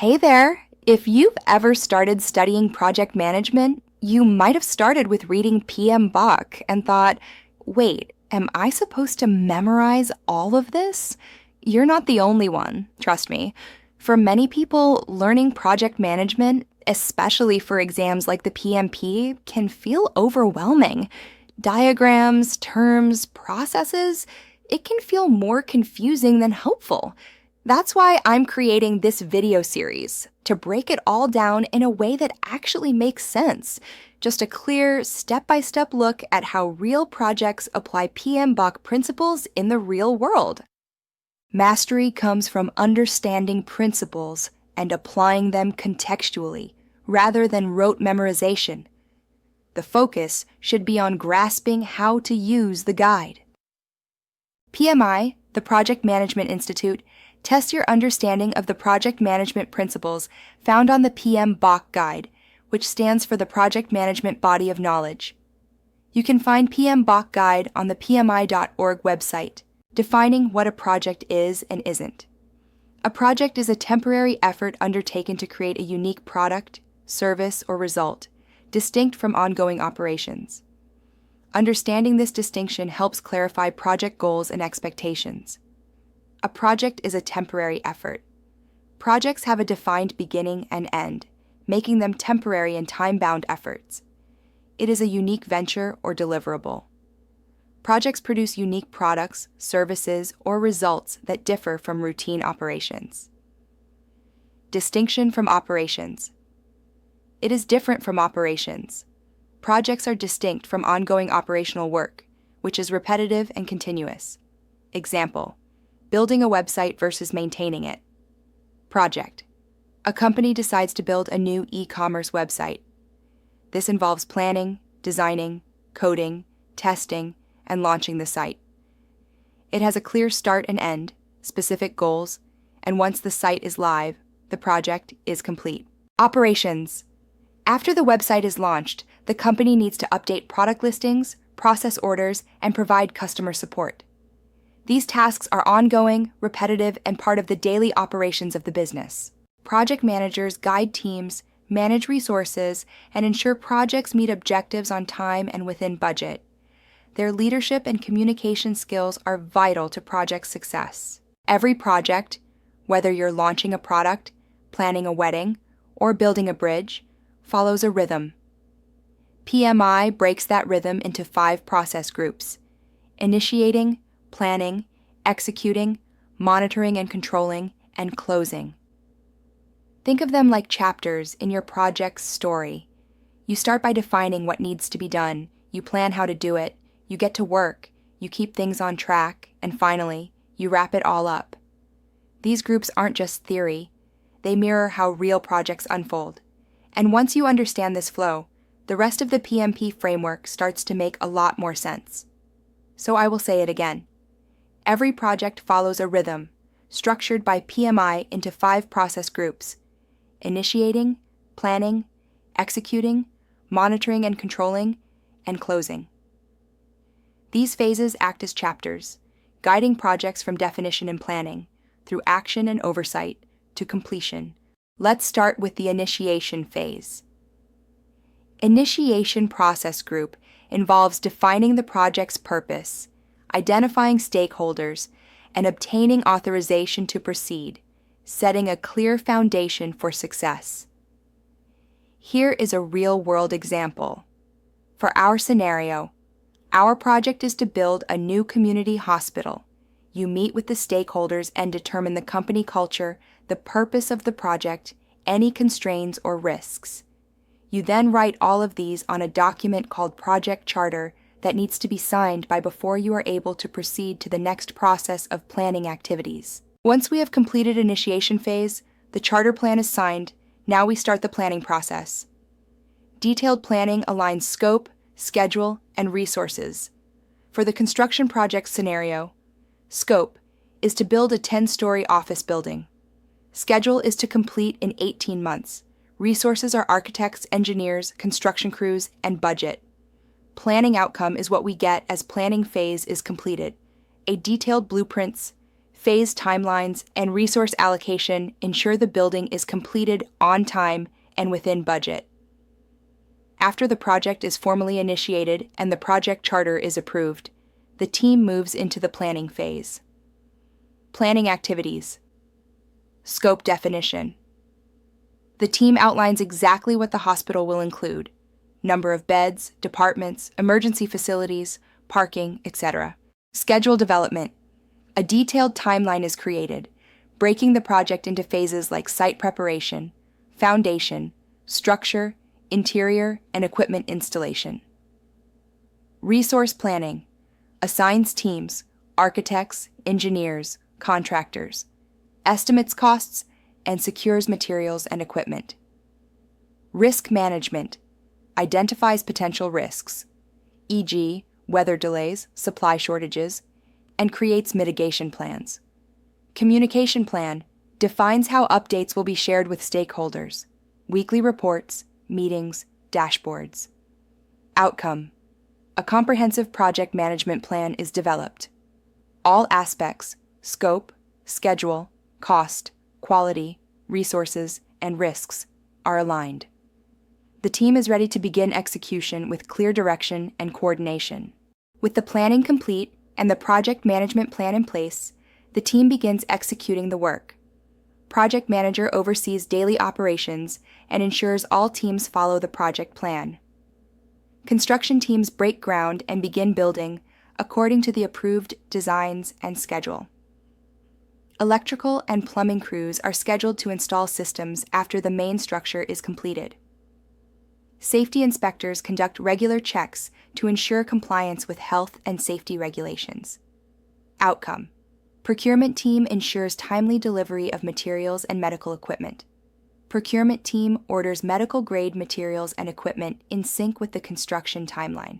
Hey there! If you've ever started studying project management, you might have started with reading PMBOK and thought, wait, am I supposed to memorize all of this? You're not the only one, trust me. For many people, learning project management, especially for exams like the PMP, can feel overwhelming. Diagrams, terms, processes, it can feel more confusing than helpful. That's why I'm creating this video series, to break it all down in a way that actually makes sense. Just a clear, step-by-step look at how real projects apply PMBOK principles in the real world. Mastery comes from understanding principles and applying them contextually, rather than rote memorization. The focus should be on grasping how to use the guide. PMI, the Project Management Institute, tests your understanding of the project management principles found on the PMBOK Guide, which stands for the Project Management Body of Knowledge. You can find PMBOK Guide on the PMI.org website, defining what a project is and isn't. A project is a temporary effort undertaken to create a unique product, service, or result, distinct from ongoing operations. Understanding this distinction helps clarify project goals and expectations. A project is a temporary effort. Projects have a defined beginning and end, making them temporary and time-bound efforts. It is a unique venture or deliverable. Projects produce unique products, services, or results that differ from routine operations. Distinction from operations. It is different from operations. Projects are distinct from ongoing operational work, which is repetitive and continuous. Example: building a website versus maintaining it. Project: a company decides to build a new e-commerce website. This involves planning, designing, coding, testing, and launching the site. It has a clear start and end, specific goals, and once the site is live, the project is complete. Operations: after the website is launched, the company needs to update product listings, process orders, and provide customer support. These tasks are ongoing, repetitive, and part of the daily operations of the business. Project managers guide teams, manage resources, and ensure projects meet objectives on time and within budget. Their leadership and communication skills are vital to project success. Every project, whether you're launching a product, planning a wedding, or building a bridge, follows a rhythm. PMI breaks that rhythm into 5 process groups: initiating, planning, executing, monitoring and controlling, and closing. Think of them like chapters in your project's story. You start by defining what needs to be done, you plan how to do it, you get to work, you keep things on track, and finally, you wrap it all up. These groups aren't just theory, they mirror how real projects unfold. And once you understand this flow, the rest of the PMP framework starts to make a lot more sense. So I will say it again. Every project follows a rhythm, structured by PMI into 5 process groups: initiating, planning, executing, monitoring and controlling, and closing. These phases act as chapters, guiding projects from definition and planning, through action and oversight, to completion. Let's start with the initiation phase. Initiation process group involves defining the project's purpose, identifying stakeholders, and obtaining authorization to proceed, setting a clear foundation for success. Here is a real-world example. For our scenario, our project is to build a new community hospital. You meet with the stakeholders and determine the company culture, the purpose of the project, any constraints or risks. You then write all of these on a document called Project Charter that needs to be signed by before you are able to proceed to the next process of planning activities. Once we have completed initiation phase, the charter plan is signed. Now we start the planning process. Detailed planning aligns scope, schedule, and resources. For the construction project scenario, scope is to build a 10-story office building. Schedule is to complete in 18 months. Resources are architects, engineers, construction crews, and budget. Planning outcome is what we get as planning phase is completed: a detailed blueprints, phase timelines, and resource allocation ensure the building is completed on time and within budget. After the project is formally initiated and the project charter is approved, the team moves into the planning phase. Planning activities. Scope definition. The team outlines exactly what the hospital will include: number of beds, departments, emergency facilities, parking, etc. Schedule development. A detailed timeline is created, breaking the project into phases like site preparation, foundation, structure, interior, and equipment installation. Resource planning assigns teams, architects, engineers, contractors, estimates costs, and secures materials and equipment. Risk management identifies potential risks, e.g., weather delays, supply shortages, and creates mitigation plans. Communication plan defines how updates will be shared with stakeholders, weekly reports, meetings, dashboards. Outcome. A comprehensive project management plan is developed. All aspects, scope, schedule, cost, quality, resources, and risks, are aligned. The team is ready to begin execution with clear direction and coordination. With the planning complete and the project management plan in place, the team begins executing the work. Project manager oversees daily operations and ensures all teams follow the project plan. Construction teams break ground and begin building according to the approved designs and schedule. Electrical and plumbing crews are scheduled to install systems after the main structure is completed. Safety inspectors conduct regular checks to ensure compliance with health and safety regulations. Outcome. Procurement team ensures timely delivery of materials and medical equipment. Procurement team orders medical-grade materials and equipment in sync with the construction timeline.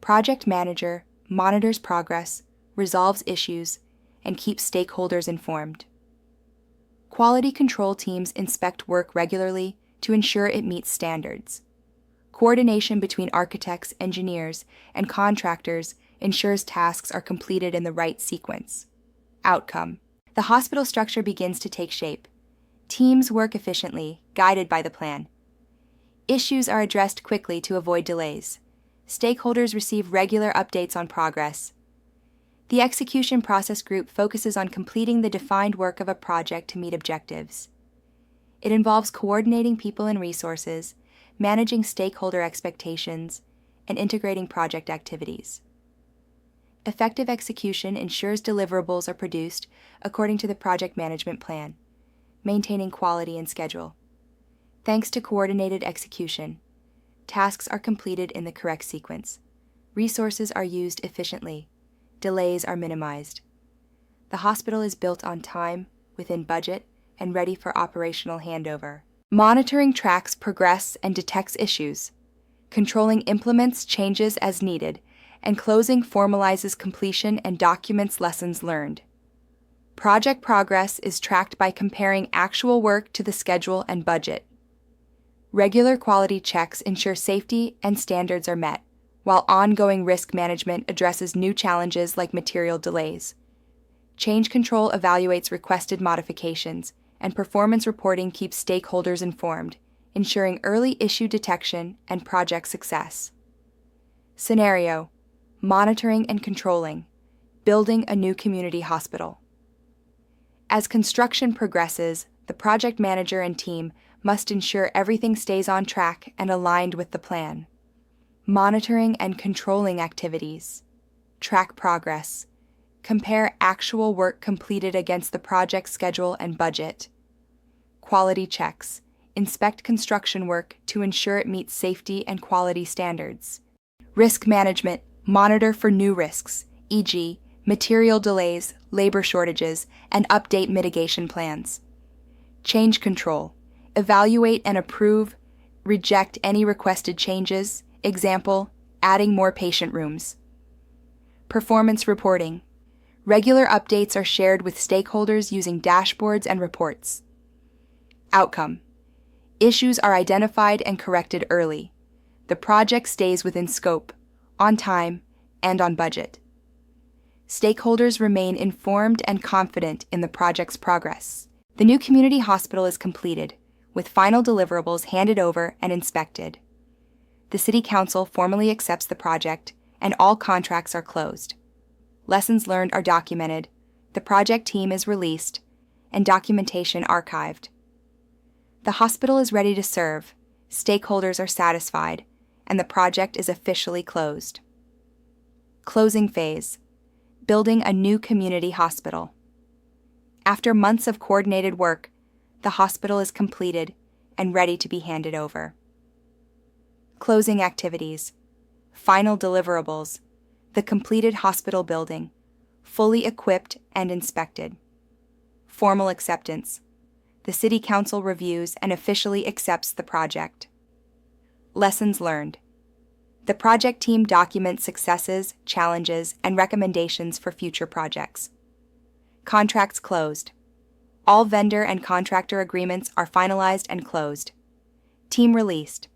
Project manager monitors progress, resolves issues, and keeps stakeholders informed. Quality control teams inspect work regularly to ensure it meets standards. Coordination between architects, engineers, and contractors ensures tasks are completed in the right sequence. Outcome. The hospital structure begins to take shape. Teams work efficiently, guided by the plan. Issues are addressed quickly to avoid delays. Stakeholders receive regular updates on progress. The execution process group focuses on completing the defined work of a project to meet objectives. It involves coordinating people and resources, managing stakeholder expectations, and integrating project activities. Effective execution ensures deliverables are produced according to the project management plan, maintaining quality and schedule. Thanks to coordinated execution, tasks are completed in the correct sequence. Resources are used efficiently. Delays are minimized. The hospital is built on time, within budget, and ready for operational handover. Monitoring tracks progress and detects issues. Controlling implements changes as needed, and closing formalizes completion and documents lessons learned. Project progress is tracked by comparing actual work to the schedule and budget. Regular quality checks ensure safety and standards are met, while ongoing risk management addresses new challenges like material delays. Change control evaluates requested modifications, and performance reporting keeps stakeholders informed, ensuring early issue detection and project success. Scenario: monitoring and controlling, building a new community hospital. As construction progresses, the project manager and team must ensure everything stays on track and aligned with the plan. Monitoring and controlling activities. Track progress. Compare actual work completed against the project schedule and budget. Quality checks. Inspect construction work to ensure it meets safety and quality standards. Risk management. Monitor for new risks, e.g., material delays, labor shortages, and update mitigation plans. Change control. Evaluate and approve, reject any requested changes, example, adding more patient rooms. Performance reporting. Regular updates are shared with stakeholders using dashboards and reports. Outcome. Issues are identified and corrected early. The project stays within scope, on time, and on budget. Stakeholders remain informed and confident in the project's progress. The new community hospital is completed, with final deliverables handed over and inspected. The City Council formally accepts the project, and all contracts are closed. Lessons learned are documented, the project team is released, and documentation archived. The hospital is ready to serve, stakeholders are satisfied, and the project is officially closed. Closing phase: building a new community hospital. After months of coordinated work, the hospital is completed and ready to be handed over. Closing activities: final deliverables, the completed hospital building, fully equipped and inspected. Formal acceptance: the City Council reviews and officially accepts the project. Lessons learned: the project team documents successes, challenges, and recommendations for future projects. Contracts closed. All vendor and contractor agreements are finalized and closed. Team released.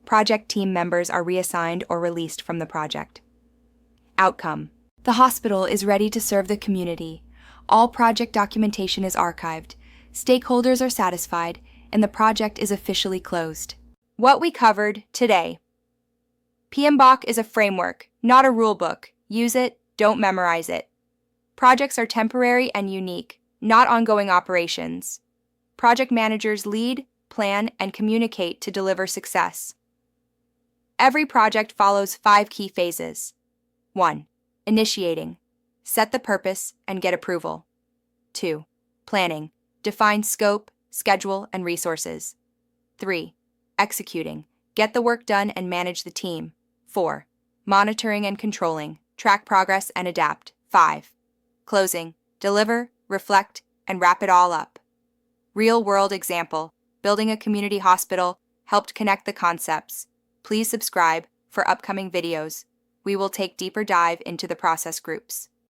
Project team members are reassigned or released from the project. Outcome: the hospital is ready to serve the community. All project documentation is archived. Stakeholders are satisfied, and the project is officially closed. What we covered today. PMBOK is a framework, not a rule book. Use it, don't memorize it. Projects are temporary and unique, not ongoing operations. Project managers lead, plan, and communicate to deliver success. Every project follows 5 key phases. 1. Initiating. Set the purpose and get approval. 2. Planning. Define scope, schedule, and resources. 3. Executing. Get the work done and manage the team. 4. Monitoring and controlling. Track progress and adapt. 5. Closing. Deliver, reflect, and wrap it all up. Real-world example: building a community hospital helped connect the concepts. Please subscribe for upcoming videos. We will take deeper dive into the process groups.